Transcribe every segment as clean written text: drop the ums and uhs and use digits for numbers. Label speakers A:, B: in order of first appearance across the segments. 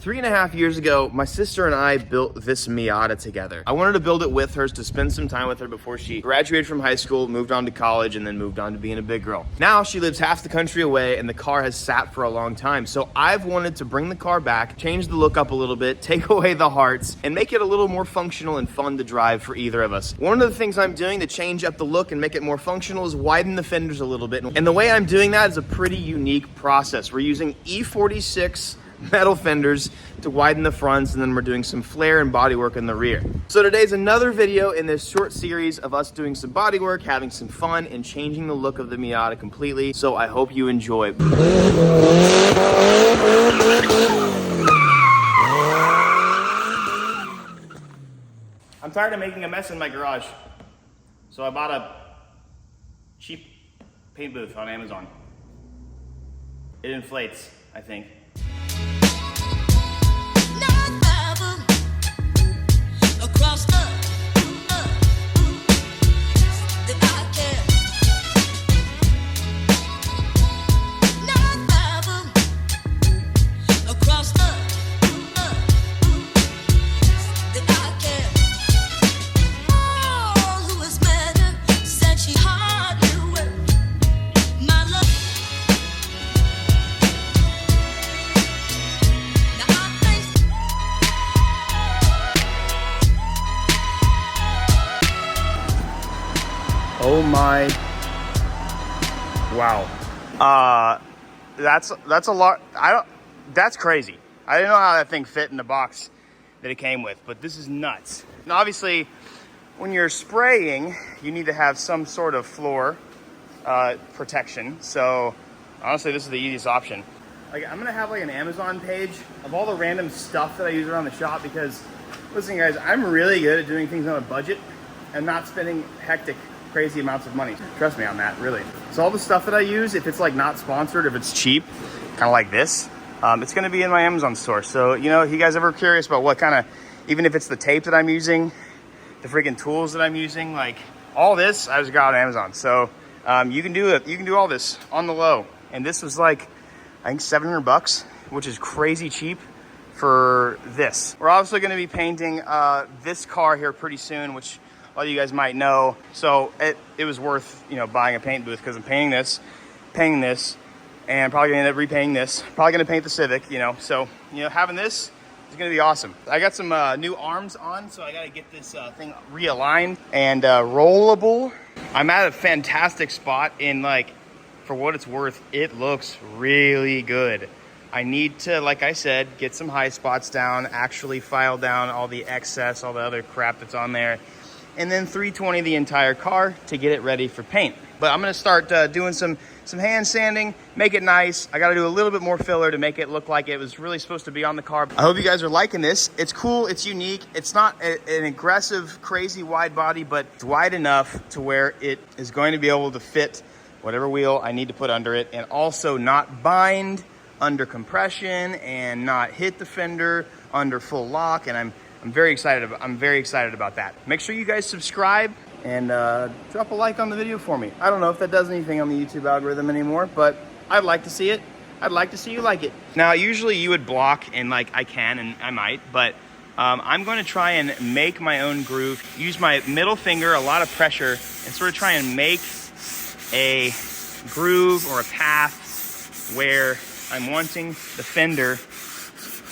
A: 3.5 years ago, my sister and I built this Miata together. I wanted to build it with her to spend some time with her before she graduated from high school, moved on to college, and then moved on to being a big girl. Now she lives half the country away and the car has sat for a long time. So I've wanted to bring the car back, change the look up a little bit, take away the hearts, and make it a little more functional and fun to drive for either of us. One of the things I'm doing to change up the look and make it more functional is widen the fenders a little bit. And the way I'm doing that is a pretty unique process. We're using E46 metal fenders to widen the fronts, and then we're doing some flare and bodywork in the rear. So today's another video in this short series of us doing some bodywork, having some fun, and changing the look of the Miata completely. So I hope you enjoy. I'm tired of making a mess in my garage, so I bought a cheap paint booth on Amazon. It inflates, I think. Oh my, wow. That's a lot. That's crazy. I didn't know how that thing fit in the box that it came with, but this is nuts. And obviously, when you're spraying, you need to have some sort of floor protection. So honestly, this is the easiest option. Like, I'm gonna have like an Amazon page of all the random stuff that I use around the shop, because listen guys, I'm really good at doing things on a budget and not spending hectic, crazy amounts of money. Trust me on that, really. So all the stuff that I use, if it's like not sponsored, if it's cheap, kind of like this, it's gonna be in my Amazon store. So, you know, if you guys ever curious about what kind of, even if it's the tape that I'm using, the freaking tools that I'm using, like all this, I just got on Amazon. So you can do it. You can do all this on the low. And this was like, I think $700, which is crazy cheap for this. We're also gonna be painting this car here pretty soon, which a lot of you guys might know. So it was worth, you know, buying a paint booth, because I'm painting this, and probably gonna end up repainting this. Probably gonna paint the Civic, you know. So, you know, having this is gonna be awesome. I got some new arms on, so I gotta get this thing realigned and rollable. I'm at a fantastic spot in, like, for what it's worth, it looks really good. I need to, like I said, get some high spots down, actually file down all the excess, all the other crap that's on there, and then 320 the entire car to get it ready for paint. But I'm gonna start doing some hand sanding, make it nice. I gotta do a little bit more filler to make it look like it was really supposed to be on the car. I hope you guys are liking this. It's cool, it's unique. It's not an aggressive, crazy wide body, but it's wide enough to where it is going to be able to fit whatever wheel I need to put under it, and also not bind under compression and not hit the fender under full lock. And I'm very excited about that. Make sure you guys subscribe and drop a like on the video for me. I don't know if that does anything on the YouTube algorithm anymore, but I'd like to see it. I'd like to see you like it. Now, usually you would block, and like I can and I might, but I'm going to try and make my own groove. Use my middle finger, a lot of pressure, and sort of try and make a groove or a path where I'm wanting the fender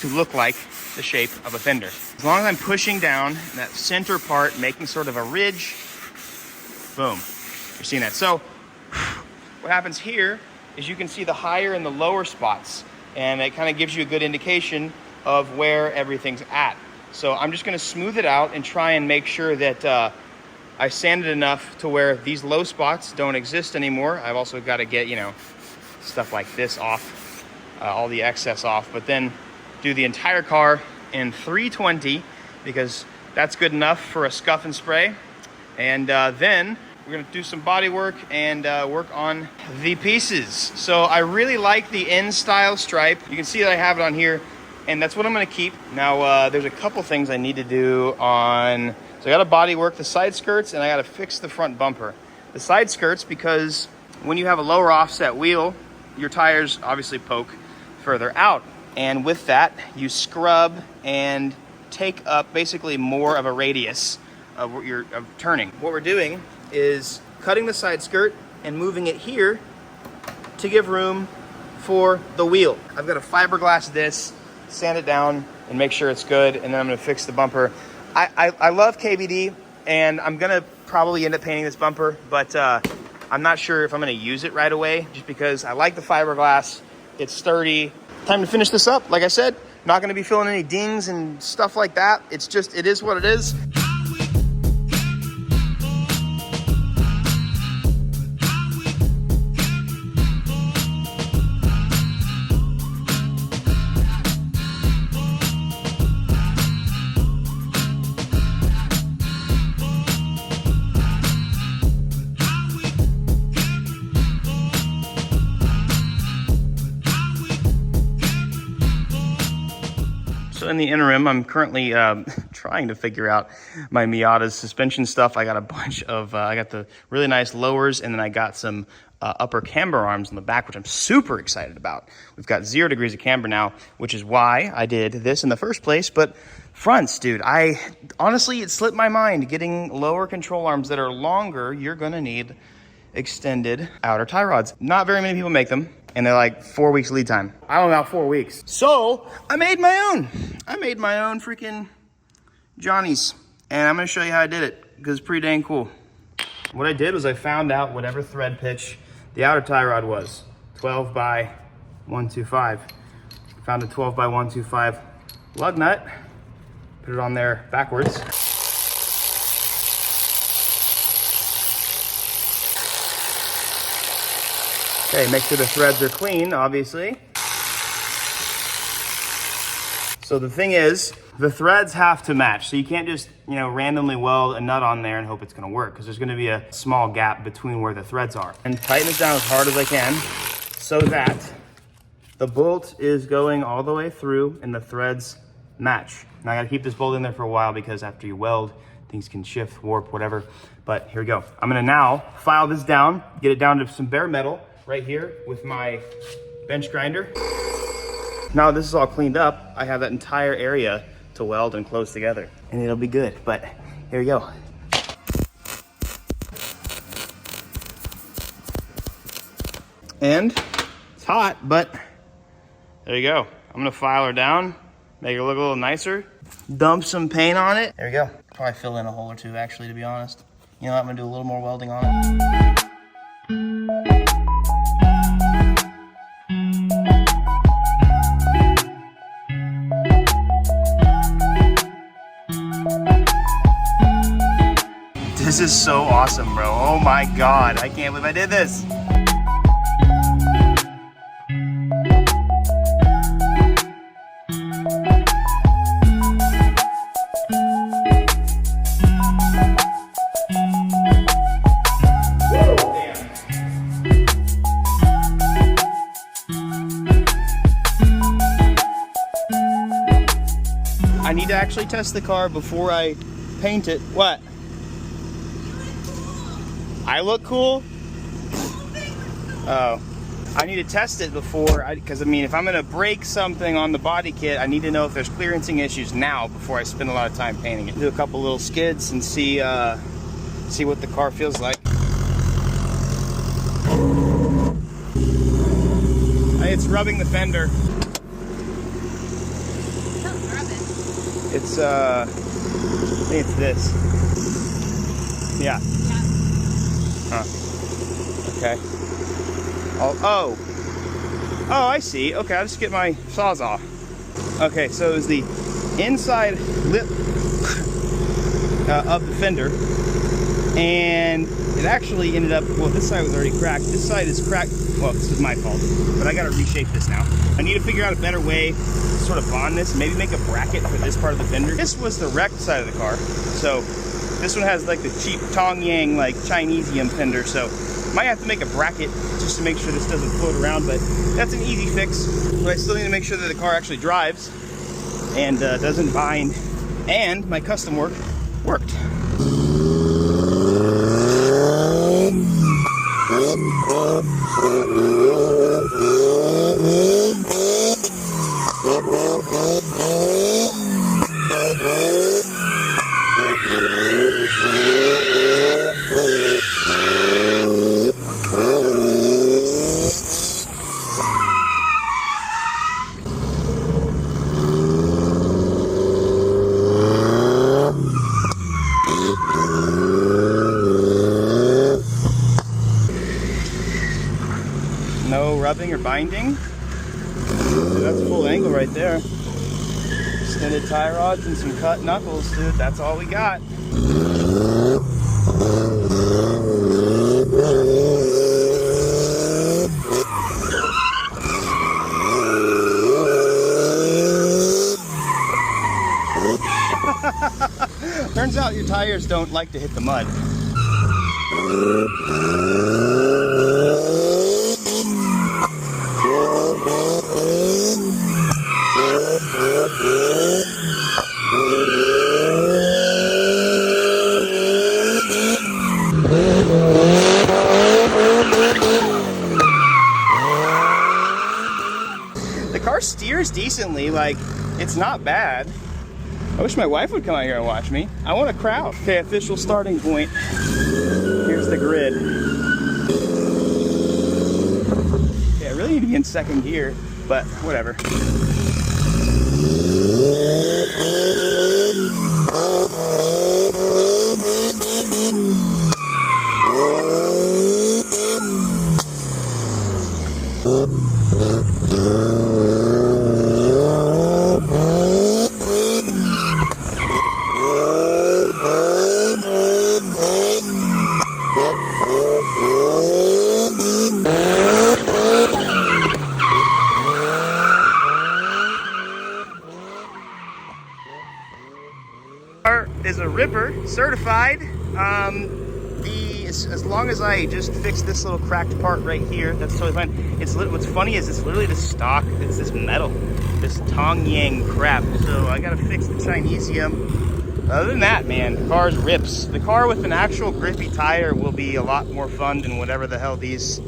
A: to look like the shape of a fender. As long as I'm pushing down that center part, making sort of a ridge, boom, you're seeing that. So what happens here is you can see the higher and the lower spots, and it kind of gives you a good indication of where everything's at. So I'm just gonna smooth it out and try and make sure that I sanded enough to where these low spots don't exist anymore. I've also got to get, you know, stuff like this off, all the excess off, but then do the entire car in 320, because that's good enough for a scuff and spray. And then we're gonna do some body work and work on the pieces. So I really like the N style stripe. You can see that I have it on here, and that's what I'm gonna keep. Now there's a couple things I need to do on, so I gotta body work the side skirts, and I gotta fix the front bumper. The side skirts, because when you have a lower offset wheel, your tires obviously poke further out. And with that, you scrub and take up basically more of a radius of what you're turning. What we're doing is cutting the side skirt and moving it here to give room for the wheel. I've got to fiberglass this, sand it down, and make sure it's good, and then I'm gonna fix the bumper. I love KBD, and I'm gonna probably end up painting this bumper, but I'm not sure if I'm gonna use it right away, just because I like the fiberglass, it's sturdy. Time to finish this up. Like I said, not gonna be filling any dings and stuff like that. It's just, it is what it is. So in the interim, I'm currently trying to figure out my Miata's suspension stuff. I got a bunch of, I got the really nice lowers, and then I got some upper camber arms on the back, which I'm super excited about. We've got 0 degrees of camber now, which is why I did this in the first place. But fronts, dude, honestly, it slipped my mind. Getting lower control arms that are longer, you're gonna need extended outer tie rods. Not very many people make them, and they're like 4 weeks lead time. I don't know, about 4 weeks. So I made my own. I made my own freaking Johnny's, and I'm gonna show you how I did it, because it's pretty dang cool. What I did was I found out whatever thread pitch the outer tie rod was, 12 by 125. Found a 12 by 125 lug nut, put it on there backwards. Okay, make sure the threads are clean, obviously. So the thing is, the threads have to match. So you can't just, randomly weld a nut on there and hope it's gonna work, because there's gonna be a small gap between where the threads are. And tighten this down as hard as I can so that the bolt is going all the way through and the threads match. Now I gotta keep this bolt in there for a while, because after you weld, things can shift, warp, whatever. But here we go. I'm gonna now file this down, get it down to some bare metal right here with my bench grinder. Now this is all cleaned up, I have that entire area to weld and close together, and it'll be good. But here we go. And it's hot, but there you go. I'm gonna file her down, make her look a little nicer, dump some paint on it. There we go. Probably fill in a hole or two, actually, to be honest. You know what, I'm gonna do a little more welding on it. This is so awesome, bro. Oh my God, I can't believe I did this. I need to actually test the car before I paint it. What? I look cool? Oh, I need to test it before, because I mean, if I'm gonna break something on the body kit, I need to know if there's clearancing issues now before I spend a lot of time painting it. Do a couple little skids and see what the car feels like. It's rubbing the fender.
B: Don't rub it.
A: It's I think it's this. Yeah. Huh. Okay. Oh, I see. Okay, I'll just get my Sawzall. Okay, so it was the inside lip of the fender, and it actually ended up, well, this side was already cracked. This side is cracked. Well, this is my fault, but I gotta reshape this now. I need to figure out a better way to sort of bond this, maybe make a bracket for this part of the fender. This was the wrecked side of the car, so this one has like the cheap Tongyang, like Chinesium fender, so might have to make a bracket just to make sure this doesn't float around, but that's an easy fix. But I still need to make sure that the car actually drives and doesn't bind, and my custom work worked. No rubbing or binding. Dude, that's full angle right there. Extended tie rods and some cut knuckles, dude. That's all we got. Turns out your tires don't like to hit the mud. The car steers decently, like, it's not bad. I wish my wife would come out here and watch me. I want a crowd. Okay, official starting point. Here's the grid. Yeah, I really need to be in second gear, but whatever. Is a ripper, certified. As long as I just fix this little cracked part right here, that's totally fine. What's funny is it's literally the stock. It's this metal, this Tong Yang crap. So I gotta fix the Chinesium. Other than that, man, the car's rips. The car with an actual grippy tire will be a lot more fun than whatever the hell these.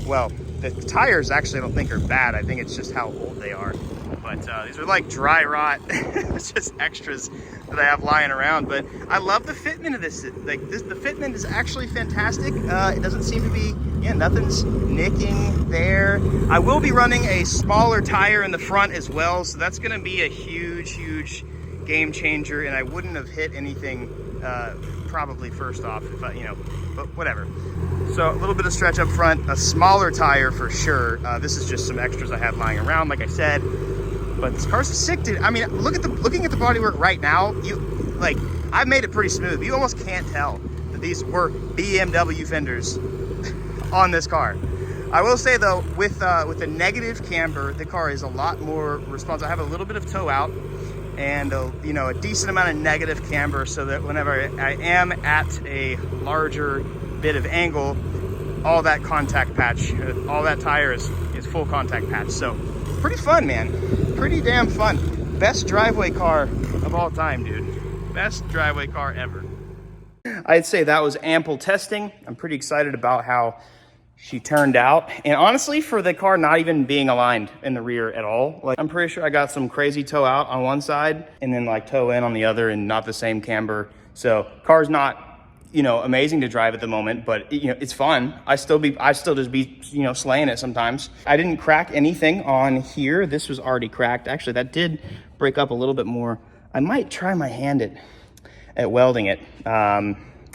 A: Well, the tires actually I don't think are bad. I think it's just how old they are. But these are like dry rot. It's just extras that I have lying around. But I love the fitment of this. Like this, the fitment is actually fantastic. It doesn't seem to be, yeah, nothing's nicking there. I will be running a smaller tire in the front as well, so that's going to be a huge game changer. And I wouldn't have hit anything probably first off, if I, but whatever. So a little bit of stretch up front, a smaller tire for sure. This is just some extras I had lying around, like I said. But this car's sick, dude. I mean, looking at the bodywork right now, I've made it pretty smooth. You almost can't tell that these were BMW fenders on this car. I will say though, with the negative camber, the car is a lot more responsive. I have a little bit of toe out and a decent amount of negative camber, so that whenever I am at a larger bit of angle, all that contact patch, all that tire is full contact patch. So pretty fun, man. Pretty damn fun. Best driveway car of all time, dude. Best driveway car ever. I'd say that was ample testing. I'm pretty excited about how she turned out. And honestly, for the car not even being aligned in the rear at all, like I'm pretty sure I got some crazy toe out on one side and then like toe in on the other and not the same camber. So car's not, amazing to drive at the moment, but it's fun. I still just be, slaying it sometimes. I didn't crack anything on here. This was already cracked. Actually, that did break up a little bit more. I might try my hand at welding it.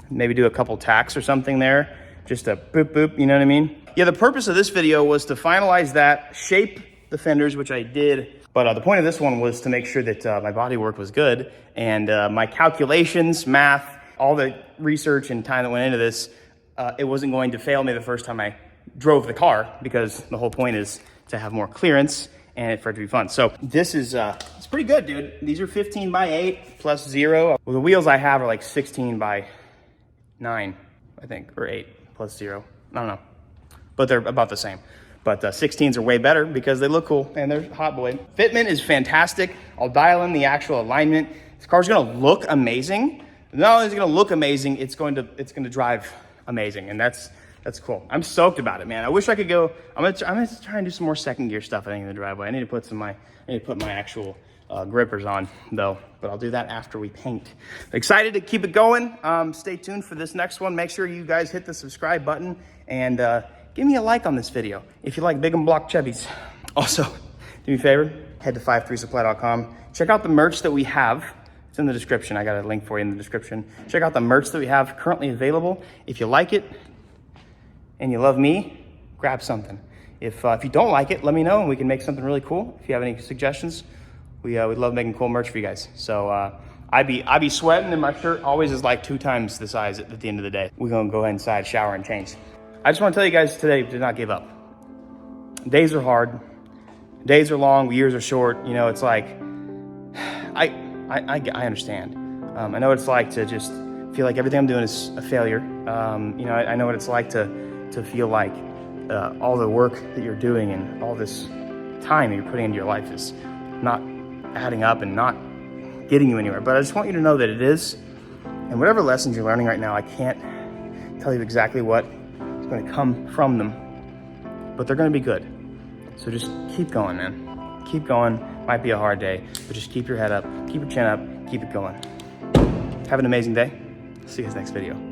A: Maybe do a couple tacks or something there. Just a boop, boop, you know what I mean? Yeah, the purpose of this video was to finalize that, shape the fenders, which I did. But the point of this one was to make sure that my bodywork was good and my calculations, math, all the research and time that went into this, it wasn't going to fail me the first time I drove the car, because the whole point is to have more clearance and for it to be fun. So this is, it's pretty good, dude. These are 15 by 8 plus 0. Well, the wheels I have are like 16 by 9, I think, or 8 plus 0. I don't know, but they're about the same. But 16s are way better because they look cool and they're hot boy. Fitment is fantastic. I'll dial in the actual alignment. This car's gonna look amazing. Not only is it gonna look amazing, it's gonna drive amazing, and that's cool. I'm stoked about it, man. I wish I could go. I'm gonna try and do some more second gear stuff, I think, in the driveway. I need to put my actual grippers on though, but I'll do that after we paint. Excited to keep it going. Stay tuned for this next one. Make sure you guys hit the subscribe button and give me a like on this video if you like big and block Chevys. Also, do me a favor, head to 53supply.com. Check out the merch that we have. It's in the description. I got a link for you in the description. Check out the merch that we have currently available. If you like it and you love me, grab something. If you don't like it, let me know and we can make something really cool. If you have any suggestions, we'd love making cool merch for you guys. So I be sweating and my shirt always is like 2 times the size at the end of the day. We're gonna go inside, shower and change. I just wanna tell you guys today, do not give up. Days are hard, days are long, years are short. You know, it's like, I understand. I know what it's like to just feel like everything I'm doing is a failure. You know, I know what it's like to feel like all the work that you're doing and all this time that you're putting into your life is not adding up and not getting you anywhere. But I just want you to know that it is. And whatever lessons you're learning right now, I can't tell you exactly what is going to come from them, but they're going to be good. So just keep going, man. Keep going. Might be a hard day, but just keep your head up, keep your chin up, keep it going. Have an amazing day. See you guys next video.